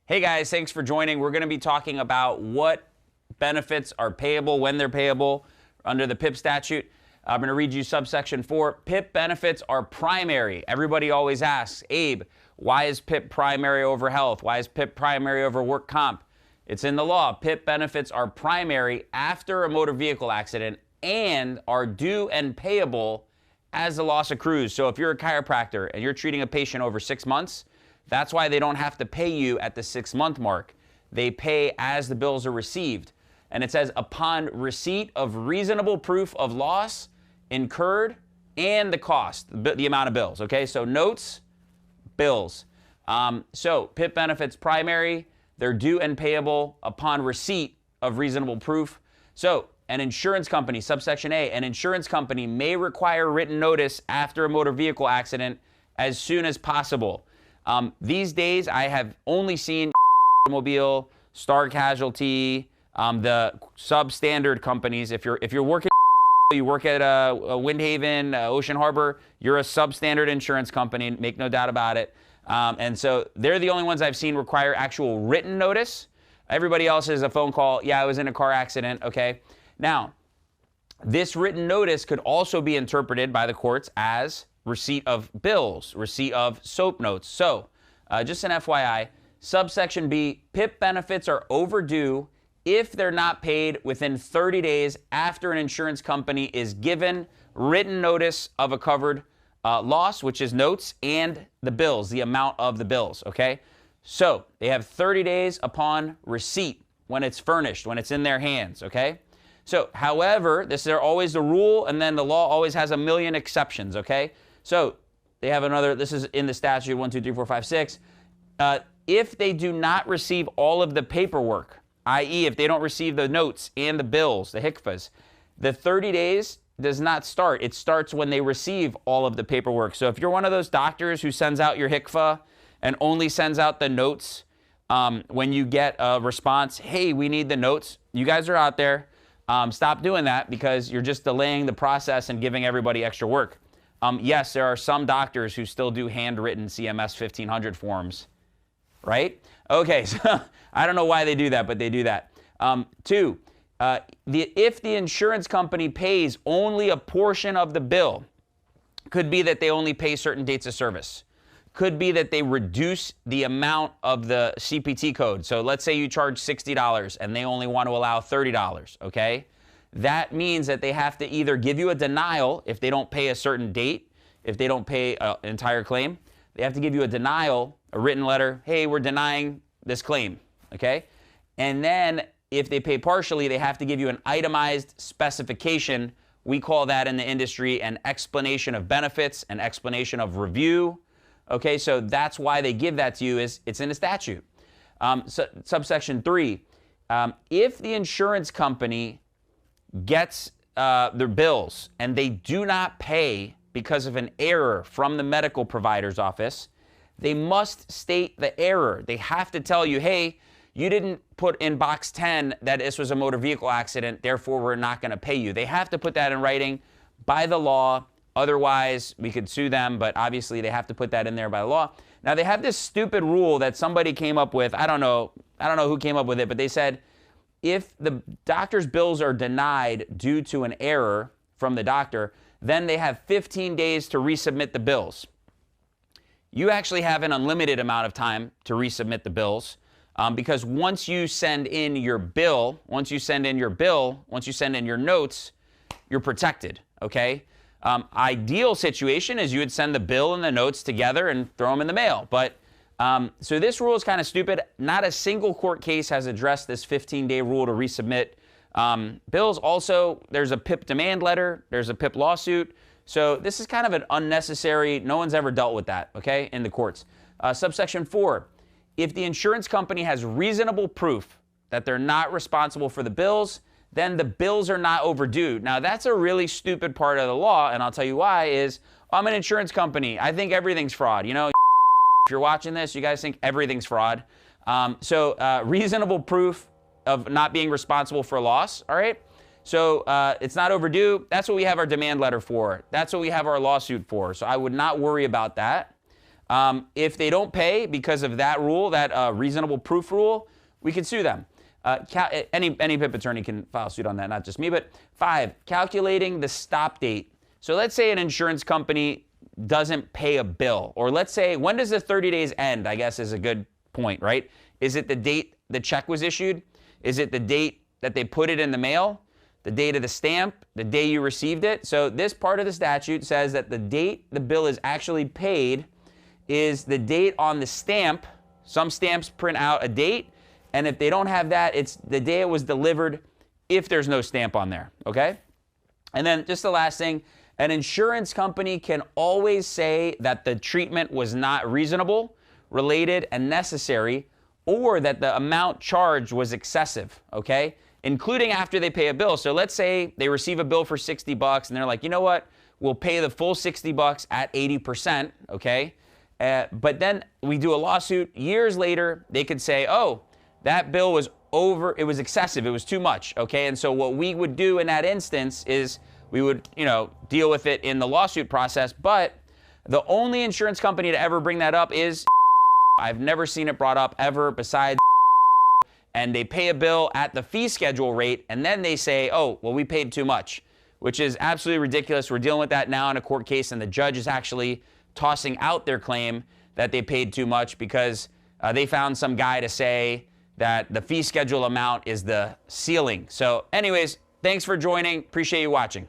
Hey guys, thanks for joining. We're going to be talking about what benefits are payable, when they're payable under the PIP statute. I'm going to read you subsection 4. PIP benefits are primary. Everybody always asks, Abe, why is PIP primary over health? Why is PIP primary over work comp? It's in the law. PIP benefits are primary after a motor vehicle accident and are due and payable as the loss accrues. So if you're a chiropractor and you're treating a patient over 6 months, that's why they don't have to pay you at the 6-month mark. They pay as the bills are received. And it says, upon receipt of reasonable proof of loss, incurred, and the cost, the amount of bills. Okay, so notes, bills. So PIP benefits primary, they're due and payable upon receipt of reasonable proof. So an insurance company, subsection A, an insurance company may require written notice after a motor vehicle accident as soon as possible. These days, I have only seen Automobile, Star Casualty, the substandard companies. If you're working, you work at a Windhaven, Ocean Harbor, you're a substandard insurance company. Make no doubt about it. And so they're the only ones I've seen require actual written notice. Everybody else is a phone call. Yeah, I was in a car accident. Okay. Now, this written notice could also be interpreted by the courts as receipt of bills, receipt of SOAP notes. So, just an FYI, subsection B, PIP benefits are overdue if they're not paid within 30 days after an insurance company is given written notice of a covered loss, which is notes, and the bills, the amount of the bills, okay? So, they have 30 days upon receipt when it's furnished, when it's in their hands, okay? So, however, this is always the rule, and then the law always has a million exceptions, okay? So they have another, this is in the statute, 1, 2, 3, 4, 5, 6. If they do not receive all of the paperwork, i.e. if they don't receive the notes and the bills, the HICFAs, the 30 days does not start. It starts when they receive all of the paperwork. So if you're one of those doctors who sends out your HICFA and only sends out the notes when you get a response, hey, we need the notes, you guys are out there. Stop doing that because you're just delaying the process and giving everybody extra work. Yes, there are some doctors who still do handwritten CMS 1500 forms, right? Okay, so I don't know why they do that, but they do that. Two, if the insurance company pays only a portion of the bill, could be that they only pay certain dates of service. Could be that they reduce the amount of the CPT code. So let's say you charge $60 and they only want to allow $30, okay? That means that they have to either give you a denial if they don't pay a certain date, if they don't pay an entire claim. They have to give you a denial, a written letter, hey, we're denying this claim, okay? And then if they pay partially, they have to give you an itemized specification. We call that in the industry an explanation of benefits, an explanation of review, okay? So that's why they give that to you, is it's in the statute. Subsection 3, if the insurance company gets their bills and they do not pay because of an error from the medical provider's office, they must state the error. They have to tell you, hey, you didn't put in box 10 that this was a motor vehicle accident, therefore we're not going to pay you. They have to put that in writing by the law. Otherwise, we could sue them, but obviously they have to put that in there by law. Now, they have this stupid rule that somebody came up with. I don't know who came up with it, but they said, if the doctor's bills are denied due to an error from the doctor, then they have 15 days to resubmit the bills. You actually have an unlimited amount of time to resubmit the bills because once you send in your bill, once you send in your notes, you're protected, okay? Ideal situation is you would send the bill and the notes together and throw them in the mail, but so this rule is kind of stupid. Not a single court case has addressed this 15-day rule to resubmit bills. Also, there's a PIP demand letter. There's a PIP lawsuit. So this is kind of an unnecessary, no one's ever dealt with that, okay, in the courts. Subsection 4, if the insurance company has reasonable proof that they're not responsible for the bills, then the bills are not overdue. Now, that's a really stupid part of the law, and I'll tell you why is, I'm an insurance company. I think everything's fraud. You know, if you're watching this, you guys think everything's fraud. Reasonable proof of not being responsible for a loss, all right? So it's not overdue. That's what we have our demand letter for. That's what we have our lawsuit for. So I would not worry about that. If they don't pay because of that rule, that reasonable proof rule, we can sue them. Any PIP attorney can file suit on that, not just me. But 5, calculating the stop date. So let's say an insurance company doesn't pay a bill. Or let's say, when does the 30 days end, I guess is a good point, right? Is it the date the check was issued? Is it the date that they put it in the mail? The date of the stamp? The day you received it? So this part of the statute says that the date the bill is actually paid is the date on the stamp. Some stamps print out a date, and if they don't have that, it's the day it was delivered if there's no stamp on there, okay? And then just the last thing, an insurance company can always say that the treatment was not reasonable, related, and necessary, or that the amount charged was excessive, okay? Including after they pay a bill. So let's say they receive a bill for 60 bucks and they're like, you know what? We'll pay the full 60 bucks at 80%, okay? But then we do a lawsuit. Years later, they could say, oh, that bill was over, it was excessive, it was too much, okay? And so what we would do in that instance is we would, deal with it in the lawsuit process, but the only insurance company to ever bring that up is I've never seen it brought up ever besides, and they pay a bill at the fee schedule rate, and then they say, oh, well, we paid too much, which is absolutely ridiculous. We're dealing with that now in a court case, and the judge is actually tossing out their claim that they paid too much because they found some guy to say that the fee schedule amount is the ceiling. So anyways, thanks for joining. Appreciate you watching.